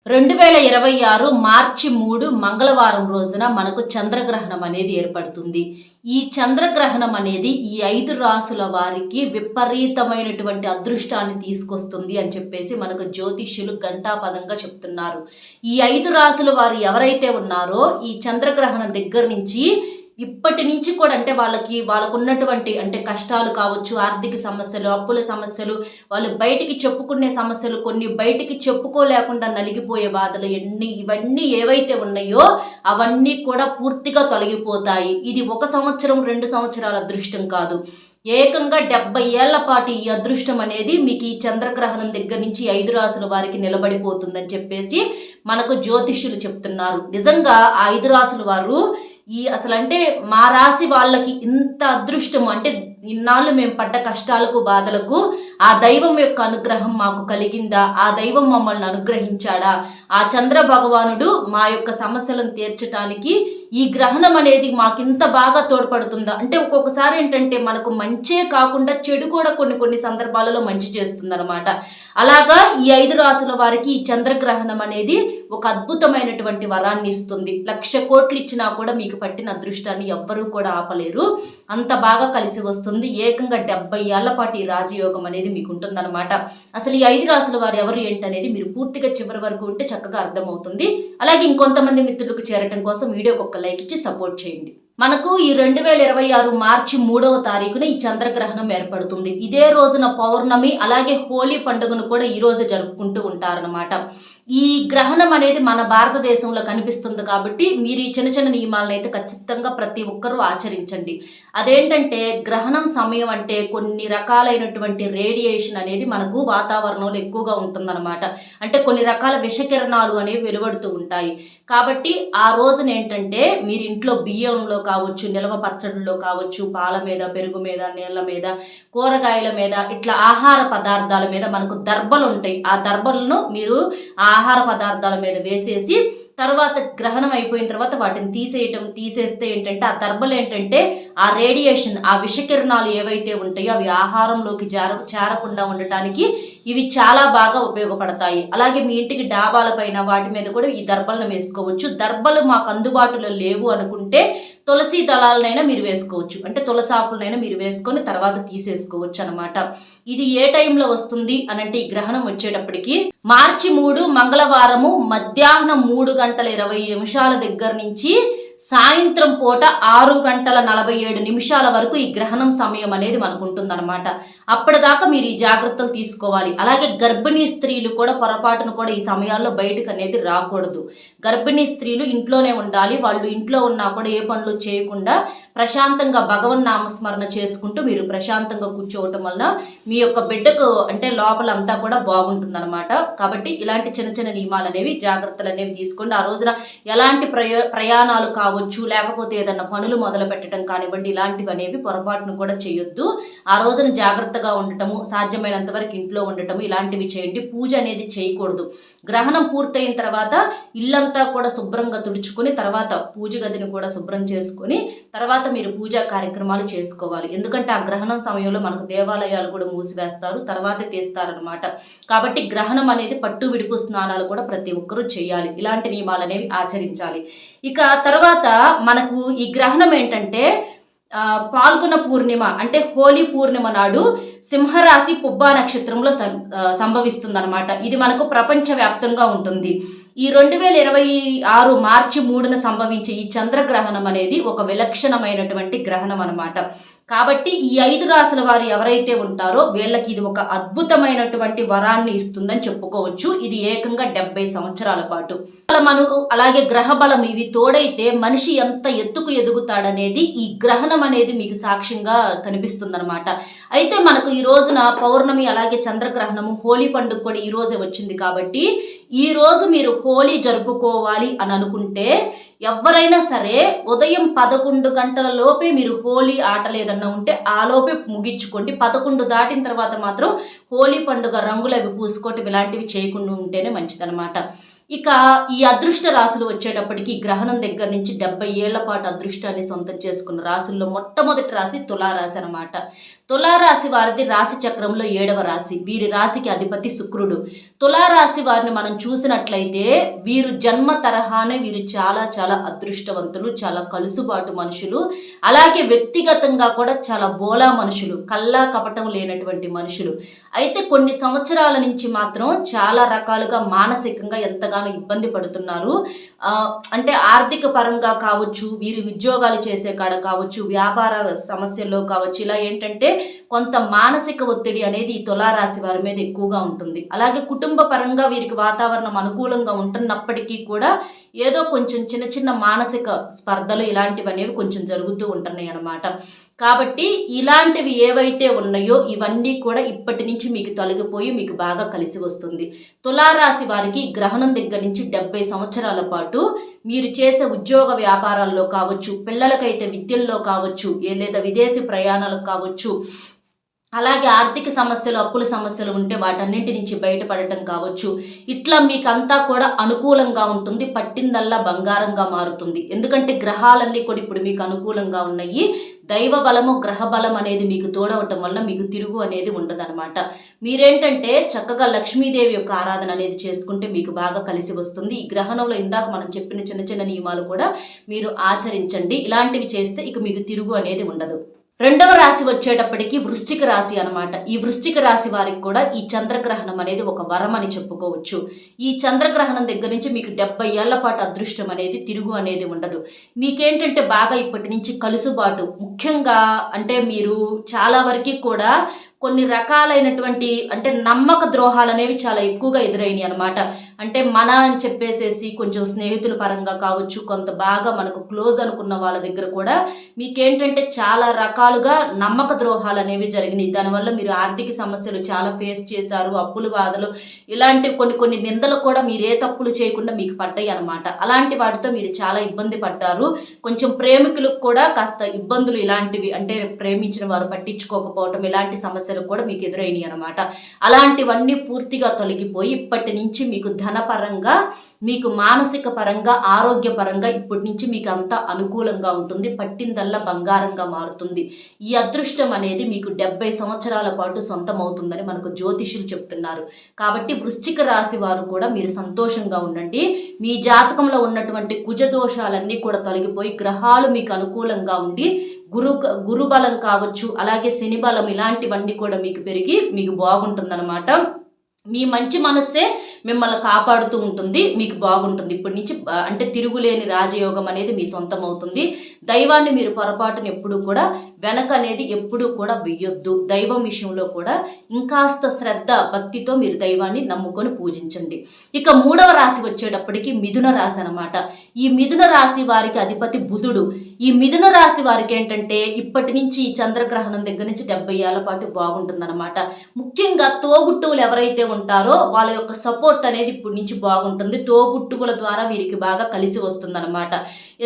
2026 మార్చి 3 మంగళవారం రోజున మనకు చంద్రగ్రహణం అనేది ఏర్పడుతుంది. ఈ చంద్రగ్రహణం అనేది ఈ 5 రాసుల వారికి విపరీతమైనటువంటి అదృష్టాన్ని తీసుకొస్తుంది అని చెప్పేసి మనకు జ్యోతిష్యులు ఘంటాపథంగా చెప్తున్నారు. ఈ 5 రాసుల వారు ఎవరైతే ఉన్నారో ఈ చంద్రగ్రహణం దగ్గర నుంచి ఇప్పటి నుంచి కూడా అంటే వాళ్ళకున్నటువంటి అంటే కష్టాలు కావచ్చు, ఆర్థిక సమస్యలు, అప్పుల సమస్యలు, వాళ్ళు బయటికి చెప్పుకునే సమస్యలు, కొన్ని బయటికి చెప్పుకోలేకుండా నలిగిపోయే బాధలు ఇవన్నీ ఏవైతే ఉన్నాయో అవన్నీ కూడా పూర్తిగా తొలగిపోతాయి. ఇది 1 సంవత్సరం 2 సంవత్సరాల అదృష్టం కాదు. ఏకంగా 70 ఏళ్ల పాటు ఈ అదృష్టం అనేది మీకు ఈ చంద్రగ్రహణం దగ్గర నుంచి 5 రాసుల వారికి నిలబడిపోతుందని చెప్పేసి మనకు జ్యోతిష్యులు చెప్తున్నారు. నిజంగా ఆ 5 రాసుల వారు అసలంటే మా రాశి వాళ్ళకి ఇంత అదృష్టము అంటే ఇన్నాళ్ళు మేము పడ్డ కష్టాలకు బాధలకు ఆ దైవం యొక్క అనుగ్రహం మాకు కలిగిందా, ఆ దైవం మమ్మల్ని అనుగ్రహించాడా, ఆ చంద్ర భగవానుడు మా యొక్క సమస్యలను తీర్చడానికి ఈ గ్రహణం అనేది మాకింత బాగా తోడ్పడుతుందా అంటే ఒక్కొక్కసారి ఏంటంటే మనకు మంచే కాకుండా చెడు కూడా కొన్ని సందర్భాలలో మంచి చేస్తుందన్నమాట. అలాగా ఈ 5 రాసుల వారికి ఈ చంద్రగ్రహణం అనేది ఒక అద్భుతమైనటువంటి వరాన్ని ఇస్తుంది. 1,00,000 కోట్లు ఇచ్చినా కూడా మీకు పట్టిన అదృష్టాన్ని ఎవ్వరూ కూడా ఆపలేరు. అంత బాగా కలిసి వస్తుంది. ఏకంగా 70 ఏళ్ల పాటు ఈ రాజయోగం అనేది మీకు ఉంటుందన్నమాట. అసలు ఈ 5 రాసుల వారు ఎవరు ఏంటనేది మీరు పూర్తిగా చివరి వరకు ఉంటే చక్కగా అర్థమవుతుంది. అలాగే ఇంకొంతమంది మిత్రులకు చేరటం కోసం వీడియోకి ఒక లైక్ ఇచ్చి సపోర్ట్ చేయండి. మనకు ఈ 2026 మార్చి 3వ తారీఖున ఈ చంద్రగ్రహణం ఏర్పడుతుంది. ఇదే రోజున పౌర్ణమి అలాగే హోలీ పండుగను కూడా ఈ రోజు జరుపుకుంటూ ఉంటారన్నమాట. ఈ గ్రహణం అనేది మన భారతదేశంలో కనిపిస్తుంది కాబట్టి మీరు ఈ చిన్న నియమాలను అయితే ఖచ్చితంగా ప్రతి ఒక్కరూ ఆచరించండి. అదేంటంటే గ్రహణం సమయం అంటే కొన్ని రకాలైనటువంటి రేడియేషన్ అనేది మనకు వాతావరణంలో ఎక్కువగా ఉంటుందన్నమాట. అంటే కొన్ని రకాల విషకిరణాలు అనేవి వెలువడుతూ ఉంటాయి. కాబట్టి ఆ రోజున ఏంటంటే మీరు ఇంట్లో బియ్యంలో కావచ్చు, నిల్వ పచ్చళ్ళలో కావచ్చు, పాల మీద, పెరుగు మీద, నీళ్ళ మీద, కూరగాయల మీద ఇట్లా ఆహార పదార్థాల మీద మనకు దర్భలు ఉంటాయి. ఆ దర్భలను మీరు ఆహార పదార్థాల మీద వేసేసి తర్వాత గ్రహణం అయిపోయిన తర్వాత వాటిని తీసేస్తే ఏంటంటే ఆ దర్భలు ఏంటంటే ఆ రేడియేషన్ ఆ విషకిరణాలు ఏవైతే ఉంటాయో అవి ఆహారంలోకి చేరకుండా ఉండటానికి ఇవి చాలా బాగా ఉపయోగపడతాయి. అలాగే మీ ఇంటికి డాబాలపైన వాటి మీద కూడా ఈ దర్భలను వేసుకోవచ్చు. దర్భలు మాకు అందుబాటులో లేవు అనుకుంటే తులసి దళాలనైనా మీరు వేసుకోవచ్చు. అంటే తులసి ఆకులనైనా మీరు వేసుకొని తర్వాత తీసేసుకోవచ్చు అనమాట. ఇది ఏ టైంలో వస్తుంది అనంటే ఈ గ్రహణం వచ్చేటప్పటికి మార్చి 3 మంగళవారము మధ్యాహ్నం 3:20 దగ్గర నుంచి సాయంత్రం పూట 6:47 వరకు ఈ గ్రహణం సమయం అనేది మనకు ఉంటుందన్నమాట. అప్పటిదాకా మీరు ఈ జాగ్రత్తలు తీసుకోవాలి. అలాగే గర్భిణీ స్త్రీలు కూడా పొరపాటును కూడా ఈ సమయాల్లో బయటకు అనేది రాకూడదు. గర్భిణీ స్త్రీలు ఇంట్లోనే ఉండాలి. వాళ్ళు ఇంట్లో ఉన్నా కూడా ఏ పనులు చేయకుండా ప్రశాంతంగా భగవన్ నామస్మరణ చేసుకుంటూ మీరు ప్రశాంతంగా కూర్చోవటం వలన మీ యొక్క బిడ్డకు అంటే లోపలంతా కూడా బాగుంటుందన్నమాట. కాబట్టి ఇలాంటి చిన్న నియమాలు అనేవి జాగ్రత్తలు అనేవి తీసుకోండి. ఆ రోజున ఎలాంటి ప్రయాణాలు కావచ్చు, లేకపోతే ఏదన్నా పనులు మొదలు పెట్టడం కానివ్వండి, ఇలాంటివి అనేవి పొరపాటును కూడా చేయొద్దు. ఆ రోజున జాగ్రత్తగా ఉండటము, సాధ్యమైనంత వరకు ఇంట్లో ఉండటము ఇలాంటివి చేయండి. పూజ అనేది చేయకూడదు. గ్రహణం పూర్తయిన తర్వాత ఇల్లంతా కూడా శుభ్రంగా తుడుచుకొని తర్వాత పూజ గదిని కూడా శుభ్రం చేసుకొని తర్వాత మీరు పూజా కార్యక్రమాలు చేసుకోవాలి. ఎందుకంటే ఆ గ్రహణం సమయంలో మనకు దేవాలయాలు కూడా మూసివేస్తారు, తర్వాతే తీస్తారనమాట. కాబట్టి గ్రహణం అనేది పట్టు విడుపు స్నానాలు కూడా ప్రతి ఒక్కరూ చేయాలి. ఇలాంటి నియమాలు అనేవి ఆచరించాలి. ఇక తర్వాత మనకు ఈ గ్రహణం ఏంటంటే పాల్గొన పూర్ణిమ అంటే హోలీ పూర్ణిమ నాడు సింహరాశి పుబ్బా నక్షత్రంలో సంభవిస్తుందన్నమాట. ఇది మనకు ప్రపంచవ్యాప్తంగా ఉంటుంది. ఈ 2026 మార్చి 3న సంభవించే ఈ చంద్రగ్రహణం అనేది ఒక విలక్షణమైనటువంటి గ్రహణం అన్నమాట. కాబట్టి ఈ 5 రాసుల వారు ఎవరైతే ఉంటారో వీళ్ళకి ఇది ఒక అద్భుతమైనటువంటి వరాన్ని ఇస్తుందని చెప్పుకోవచ్చు. ఇది ఏకంగా 70 సంవత్సరాల పాటు అలాగే గ్రహ బలం ఇవి తోడైతే మనిషి ఎంత ఎత్తుకు ఎదుగుతాడనేది ఈ గ్రహణం అనేది మీకు సాక్ష్యంగా కనిపిస్తుందన్నమాట. అయితే మనకు ఈ రోజున పౌర్ణమి అలాగే చంద్రగ్రహణము హోలీ పండుగ కూడా ఈ రోజే వచ్చింది. కాబట్టి ఈ రోజు మీరు హోలీ జరుపుకోవాలి అని అనుకుంటే ఎవరైనా సరే ఉదయం 11 గంటల లోపే మీరు హోలీ ఆటలు ఏదన్నా ఉంటే ఆ లోపే ముగించుకోండి. 11 దాటిన తర్వాత మాత్రం హోలీ పండుగ రంగులు అవి పూసుకోవటం ఇలాంటివి చేయకుండా ఉంటేనే మంచిదన్నమాట. ఇక ఈ అదృష్ట రాశులు వచ్చేటప్పటికి గ్రహణం దగ్గర నుంచి 70 ఏళ్ల పాటు అదృష్టాన్ని సొంతం చేసుకున్న రాశుల్లో మొట్టమొదటి రాశి తులారాశి అనమాట. తులారాశి వారిది రాశి చక్రంలో 7వ రాశి. వీరి రాశికి అధిపతి శుక్రుడు. తులారాశి వారిని మనం చూసినట్లయితే వీరు జన్మ తరహానే వీరు చాలా చాలా అదృష్టవంతులు, చాలా కలుసుబాటు మనుషులు, అలాగే వ్యక్తిగతంగా కూడా చాలా బోలా మనుషులు, కల్లా కపటం లేనటువంటి మనుషులు. అయితే కొన్ని సంవత్సరాల నుంచి మాత్రం చాలా రకాలుగా మానసికంగా ఎంతగానో ఇబ్బంది పడుతున్నారు. అంటే ఆర్థిక పరంగా కావచ్చు, వీరు ఉద్యోగాలు చేసే కాడ కావచ్చు, వ్యాపార సమస్యల్లో కావచ్చు, ఇలా ఏంటంటే కొంత మానసిక ఒత్తిడి అనేది ఈ తులారాశి వారి మీద ఎక్కువగా ఉంటుంది. అలాగే కుటుంబ పరంగా వీరికి వాతావరణం అనుకూలంగా ఉంటున్నప్పటికీ కూడా ఏదో కొంచెం చిన్న చిన్న మానసిక స్పర్ధలు ఇలాంటివి అనేవి కొంచెం జరుగుతూ ఉంటున్నాయి అన్నమాట. కాబట్టి ఇలాంటివి ఏవైతే ఉన్నాయో ఇవన్నీ కూడా ఇప్పటి నుంచి మీకు తొలగిపోయి మీకు బాగా కలిసి వస్తుంది. తులారాశి వారికి గ్రహణం దగ్గర నుంచి 70 సంవత్సరాల పాటు మీరు చేసే ఉద్యోగ వ్యాపారాల్లో కావచ్చు, పిల్లలకైతే విద్యల్లో కావచ్చు, లేదా విదేశీ ప్రయాణాలకు కావచ్చు, అలాగే ఆర్థిక సమస్యలు, అప్పుల సమస్యలు ఉంటే వాటన్నింటి నుంచి బయటపడటం కావచ్చు, ఇట్లా మీకంతా కూడా అనుకూలంగా ఉంటుంది. పట్టిందల్లా బంగారంగా మారుతుంది. ఎందుకంటే గ్రహాలన్నీ కూడా ఇప్పుడు మీకు అనుకూలంగా ఉన్నాయి. దైవ బలము, గ్రహ బలం అనేది మీకు తోడవటం వల్ల మీకు తిరుగు అనేది ఉండదన్నమాట. మీరేంటంటే చక్కగా లక్ష్మీదేవి యొక్క ఆరాధన అనేది చేసుకుంటే మీకు బాగా కలిసి వస్తుంది. ఈ గ్రహణంలో ఇందాక మనం చెప్పిన చిన్న చిన్న నియమాలు కూడా మీరు ఆచరించండి. ఇలాంటివి చేస్తే ఇక మీకు తిరుగు అనేది ఉండదు. రెండవ రాశి వచ్చేటప్పటికి వృశ్చిక రాశి అనమాట. ఈ వృశ్చిక రాశి వారికి కూడా ఈ చంద్రగ్రహణం అనేది ఒక వరం అని చెప్పుకోవచ్చు. ఈ చంద్రగ్రహణం దగ్గర నుంచి మీకు 70 ఏళ్ల పాటు అదృష్టం అనేది తిరుగు అనేది ఉండదు. మీకేంటంటే బాగా ఇప్పటి నుంచి కలుసుబాటు, ముఖ్యంగా అంటే మీరు చాలా వరకు కూడా కొన్ని రకాలైనటువంటి అంటే నమ్మక ద్రోహాలు అనేవి చాలా ఎక్కువగా ఎదురైనాయి అనమాట. అంటే మన అని చెప్పేసేసి కొంచెం స్నేహితుల పరంగా కావచ్చు, కొంత బాగా మనకు క్లోజ్ అనుకున్న వాళ్ళ దగ్గర కూడా మీకేంటంటే చాలా రకాలుగా నమ్మక ద్రోహాలు అనేవి జరిగినాయి. దానివల్ల మీరు ఆర్థిక సమస్యలు చాలా ఫేస్ చేశారు, అప్పులు బాధలు, ఇలాంటి కొన్ని నిందలు కూడా మీరు ఏ తప్పులు చేయకుండా మీకు పడ్డాయి అనమాట. అలాంటి వాటితో మీరు చాలా ఇబ్బంది పడ్డారు. కొంచెం ప్రేమికులకు కూడా కాస్త ఇబ్బందులు ఇలాంటివి, అంటే ప్రేమించిన వారు పట్టించుకోకపోవటం, ఇలాంటి సమస్యలు కూడా మీకు ఎదురైనాయి అనమాట. అలాంటివన్నీ పూర్తిగా తొలగిపోయి ఇప్పటి నుంచి మీకు ధనపరంగా, మీకు మానసిక పరంగా, ఆరోగ్యపరంగా ఇప్పటి నుంచి మీకు అంతా అనుకూలంగా ఉంటుంది. పట్టిందల్లా బంగారంగా మారుతుంది. ఈ అదృష్టం అనేది మీకు 70 సంవత్సరాల పాటు సొంతమవుతుందని మనకు జ్యోతిషులు చెప్తున్నారు. కాబట్టి వృశ్చిక రాశి వారు కూడా మీరు సంతోషంగా ఉండండి. మీ జాతకంలో ఉన్నటువంటి కుజదోషాలన్నీ కూడా తొలగిపోయి గ్రహాలు మీకు అనుకూలంగా ఉండి గురు బలం కావచ్చు, అలాగే శని బలం, ఇలాంటివన్నీ కూడా మీకు పెరిగి మీకు బాగుంటుందన్నమాట. మీ మంచి మనస్సే మిమ్మల్ని కాపాడుతూ ఉంటుంది. మీకు బాగుంటుంది. ఇప్పటి నుంచి అంటే తిరుగులేని రాజయోగం అనేది మీ సొంతం అవుతుంది. దైవాన్ని మీరు పొరపాటున ఎప్పుడూ కూడా వెనక అనేది ఎప్పుడూ కూడా వెయ్యొద్దు. దైవం విషయంలో కూడా ఇంకాస్త శ్రద్ధ, భక్తితో మీరు దైవాన్ని నమ్ముకొని పూజించండి. ఇక 3వ రాశి వచ్చేటప్పటికి మిథున రాశి అనమాట. ఈ మిథున రాశి వారికి అధిపతి బుధుడు. ఈ మిథున రాశి వారికి ఏంటంటే ఇప్పటి నుంచి ఈ చంద్రగ్రహణం దగ్గర నుంచి 70 ఏళ్ల పాటు బాగుంటుందన్నమాట. ముఖ్యంగా తోబుట్టువులు ఎవరైతే ఉంటారో వాళ్ళ యొక్క సపోర్ట్ అనేది ఇప్పటి నుంచి బాగుంటుంది. తోబుట్టువుల ద్వారా వీరికి బాగా కలిసి వస్తుందన్నమాట.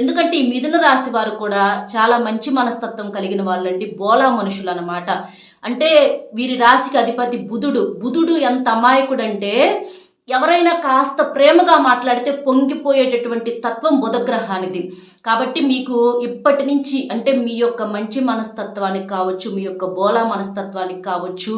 ఎందుకంటే ఈ మిథున రాశి వారు కూడా చాలా మంచి మనస్తత్వం కలిగిన వాళ్ళండి, బోలా మనుషులు అన్నమాట. అంటే వీరి రాశికి అధిపతి బుధుడు ఎంత అమాయకుడంటే ఎవరైనా కాస్త ప్రేమగా మాట్లాడితే పొంగిపోయేటటువంటి తత్వం బుధగ్రహానిది. కాబట్టి మీకు ఇప్పటి నుంచి అంటే మీ యొక్క మంచి మనస్తత్వానికి కావచ్చు, మీ యొక్క బోలా మనస్తత్వానికి కావచ్చు,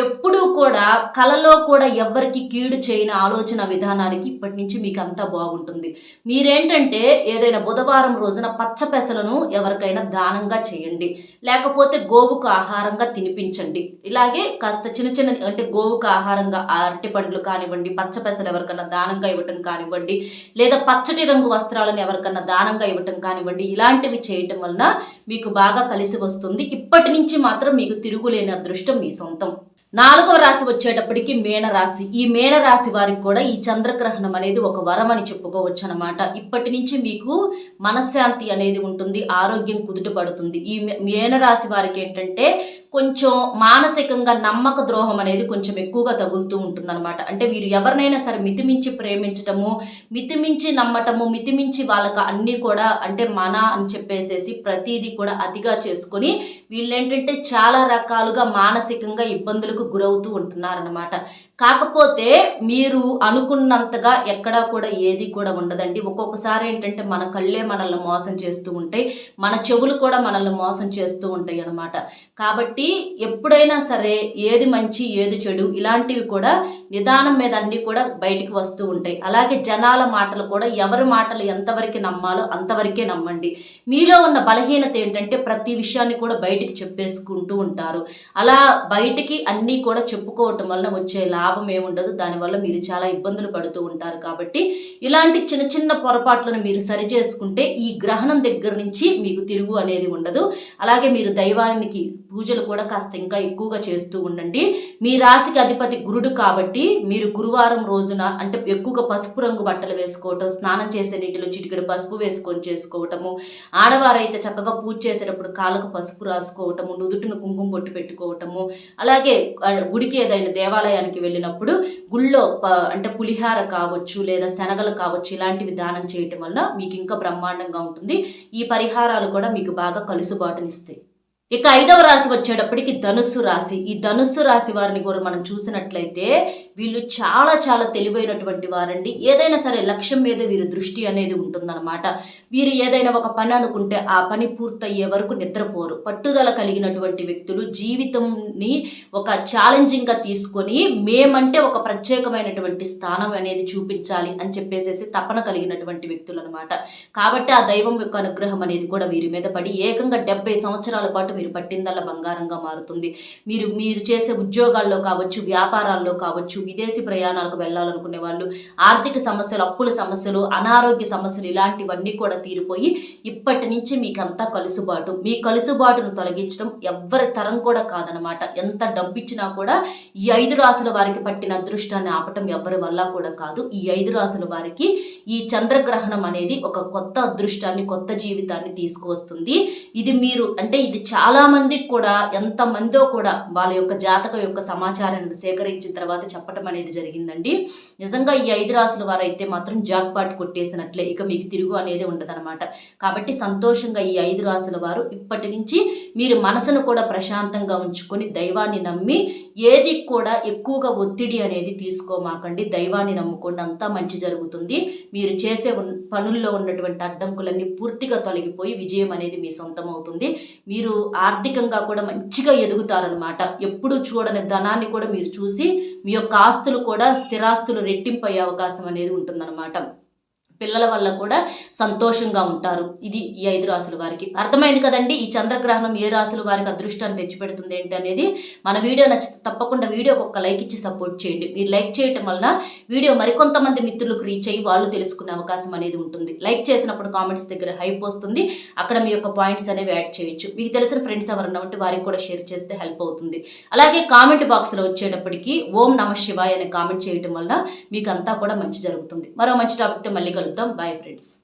ఎప్పుడూ కూడా కలలో కూడా ఎవ్వరికి కీడు చేయని ఆలోచన విధానానికి ఇప్పటి నుంచి మీకు అంతా బాగుంటుంది. మీరేంటంటే ఏదైనా బుధవారం రోజున పచ్చ పెసలను ఎవరికైనా దానంగా చేయండి, లేకపోతే గోవుకు ఆహారంగా తినిపించండి. ఇలాగే కాస్త చిన్న చిన్న అంటే గోవుకు ఆహారంగా అరటి పండ్లు కానివ్వండి, పచ్చ పెసలు ఎవరికన్నా దానంగా ఇవ్వటం కానివ్వండి, లేదా పచ్చటి రంగు వస్త్రాలను ఎవరికన్నా దానంగా ఇవ్వటం కానివ్వండి, ఇలాంటివి చేయటం వలన మీకు బాగా కలిసి వస్తుంది. ఇప్పటి నుంచి మాత్రం మీకు తిరుగులేని అదృష్టం మీ సొంతం. 4వ రాశి వచ్చేటప్పటికి మేనరాశి. ఈ మేనరాశి వారికి కూడా ఈ చంద్రగ్రహణం అనేది ఒక వరం అని చెప్పుకోవచ్చు అనమాట. ఇప్పటి నుంచి మీకు మనశ్శాంతి అనేది ఉంటుంది, ఆరోగ్యం కుదుటపడుతుంది. ఈ మేనరాశి వారికి ఏంటంటే కొంచెం మానసికంగా నమ్మక ద్రోహం అనేది కొంచెం ఎక్కువగా తగులుతూ ఉంటుందన్నమాట. అంటే వీరు ఎవరినైనా సరే మితిమించి ప్రేమించటము, మితిమించి నమ్మటము, మితిమించి వాళ్ళకి అన్నీ కూడా అంటే మన అని చెప్పేసేసి ప్రతిదీ కూడా అతిగా చేసుకొని వీళ్ళేంటంటే చాలా రకాలుగా మానసికంగా ఇబ్బందులకు గురవుతూ ఉంటున్నారన్నమాట. కాకపోతే మీరు అనుకున్నంతగా ఎక్కడా కూడా ఏది కూడా ఉండదండి. ఒక్కొక్కసారి ఏంటంటే మన కళ్ళే మనల్ని మోసం చేస్తూ ఉంటాయి, మన చెవులు కూడా మనల్ని మోసం చేస్తూ ఉంటాయి అన్నమాట. కాబట్టి కాబట్టి ఎప్పుడైనా సరే ఏది మంచి ఏది చెడు ఇలాంటివి కూడా నిదానం మీద అన్నీ కూడా బయటికి వస్తూ ఉంటాయి. అలాగే జనాల మాటలు కూడా ఎవరి మాటలు ఎంతవరకు నమ్మాలో అంతవరకే నమ్మండి. మీలో ఉన్న బలహీనత ఏంటంటే ప్రతి విషయాన్ని కూడా బయటికి చెప్పేసుకుంటూ ఉంటారు. అలా బయటికి అన్నీ కూడా చెప్పుకోవటం వలన వచ్చే లాభం ఏముండదు. దానివల్ల మీరు చాలా ఇబ్బందులు పడుతూ ఉంటారు. కాబట్టి ఇలాంటి చిన్న చిన్న పొరపాట్లను మీరు సరి చేసుకుంటే ఈ గ్రహణం దగ్గర నుంచి మీకు తిరుగు అనేది ఉండదు. అలాగే మీరు దైవానికి పూజలు కూడా కాస్త ఇంకా ఎక్కువగా చేస్తూ ఉండండి. మీ రాశికి అధిపతి గురుడు కాబట్టి మీరు గురువారం రోజున అంటే ఎక్కువగా పసుపు రంగు బట్టలు వేసుకోవటం, స్నానం చేసే నీటిలో చిటికెడు పసుపు వేసుకొని చేసుకోవటము, ఆడవారైతే చక్కగా పూజ చేసేటప్పుడు కాళ్ళకు పసుపు రాసుకోవటము, నుదుటిని కుంకుమ బొట్టు పెట్టుకోవటము, అలాగే గుడికి ఏదైనా దేవాలయానికి వెళ్ళినప్పుడు గుళ్ళో అంటే పులిహార కావచ్చు లేదా శనగలు కావచ్చు ఇలాంటివి దానం చేయటం వల్ల మీకు ఇంకా బ్రహ్మాండంగా ఉంటుంది. ఈ పరిహారాలు కూడా మీకు బాగా కలుసుబాటునిస్తాయి. ఇక 5వ రాశి వచ్చేటప్పటికి ధనుస్సు రాశి. ఈ ధనుస్సు రాశి వారిని కూడా మనం చూసినట్లయితే వీళ్ళు చాలా చాలా తెలివైనటువంటి వారండి. ఏదైనా సరే లక్ష్యం మీద వీరి దృష్టి అనేది ఉంటుందన్నమాట. వీరు ఏదైనా ఒక పని అనుకుంటే ఆ పని పూర్తయ్యే వరకు నిద్రపోరు. పట్టుదల కలిగినటువంటి వ్యక్తులు జీవితంని ఒక ఛాలెంజింగ్గా తీసుకొని మేమంటే ఒక ప్రత్యేకమైనటువంటి స్థానం అనేది చూపించాలి అని చెప్పేసి తపన కలిగినటువంటి వ్యక్తులు అనమాట. కాబట్టి ఆ దైవం యొక్క అనుగ్రహం అనేది కూడా వీరి మీద పడి ఏకంగా 70 సంవత్సరాల పాటు మీరు పట్టిందల్లా బంగారంగా మారుతుంది. మీరు చేసే ఉద్యోగాల్లో కావచ్చు, వ్యాపారాల్లో కావచ్చు, విదేశీ ప్రయాణాలకు వెళ్ళాలనుకునే వాళ్ళు, ఆర్థిక సమస్యలు, అప్పుల సమస్యలు, అనారోగ్య సమస్యలు ఇలాంటివన్నీ కూడా తీరిపోయి ఇప్పటి నుంచి మీకంతా కలుసుబాటు. మీ కలుసుబాటును తొలగించడం ఎవ్వరి తరం కూడా కాదనమాట. ఎంత డబ్బు ఇచ్చినా కూడా ఈ 5 రాసుల వారికి పట్టిన అదృష్టాన్ని ఆపటం ఎవ్వరి వల్ల కూడా కాదు. ఈ 5 రాసుల వారికి ఈ చంద్రగ్రహణం అనేది ఒక కొత్త అదృష్టాన్ని, కొత్త జీవితాన్ని తీసుకువస్తుంది. ఇది మీరు అంటే ఇది చాలా మందికి కూడా ఎంతమందో కూడా వాళ్ళ యొక్క జాతకం యొక్క సమాచారాన్ని సేకరించిన తర్వాత చెప్పడం అనేది జరిగిందండి. నిజంగా ఈ 5 రాసుల వారైతే మాత్రం జాక్పాట్ కొట్టేసినట్లే. ఇక మీకు తిరుగు అనేది ఉండదన్నమాట. కాబట్టి సంతోషంగా ఈ 5 రాసుల వారు ఇప్పటి నుంచి మీరు మనసును కూడా ప్రశాంతంగా ఉంచుకొని దైవాన్ని నమ్మి ఏది కూడా ఎక్కువగా ఒత్తిడి అనేది తీసుకోమాకండి. దైవాన్ని నమ్ముకోండి, అంతా మంచి జరుగుతుంది. మీరు చేసే పనుల్లో ఉన్నటువంటి అడ్డంకులన్నీ పూర్తిగా తొలగిపోయి విజయం అనేది మీ సొంతం అవుతుంది. మీరు ఆర్థికంగా కూడా మంచిగా ఎదుగుతారనమాట. ఎప్పుడు చూడని ధనాన్ని కూడా మీరు చూసి మీ యొక్క ఆస్తులు కూడా స్థిరాస్తులు రెట్టింపు అయ్యే అవకాశం అనేది ఉంటుందన్నమాట. పిల్లల వల్ల కూడా సంతోషంగా ఉంటారు. ఇది ఈ 5 రాసుల వారికి. అర్థమైంది కదండి ఈ చంద్రగ్రహణం ఏ రాసుల వారికి అదృష్టాన్ని తెచ్చిపెడుతుంది ఏంటి అనేది. మన వీడియో నచ్చితే తప్పకుండా వీడియోకి ఒక లైక్ ఇచ్చి సపోర్ట్ చేయండి. మీరు లైక్ చేయటం వలన వీడియో మరికొంతమంది మిత్రులకు రీచ్ అయ్యి వాళ్ళు తెలుసుకునే అవకాశం అనేది ఉంటుంది. లైక్ చేసినప్పుడు కామెంట్స్ దగ్గర హైప్ వస్తుంది. అక్కడ మీ యొక్క పాయింట్స్ అనేవి యాడ్ చేయొచ్చు. మీకు తెలిసిన ఫ్రెండ్స్ ఎవరన్నా ఉంటే వారికి కూడా షేర్ చేస్తే హెల్ప్ అవుతుంది. అలాగే కామెంట్ బాక్స్లో వచ్చేటప్పటికి ఓం నమః శివాయ అనే కామెంట్ చేయటం వల్ల మీకు అంతా కూడా మంచి జరుగుతుంది. మరో మంచి టాపిక్తో మళ్ళీ కలుద్దాం. Bye friends.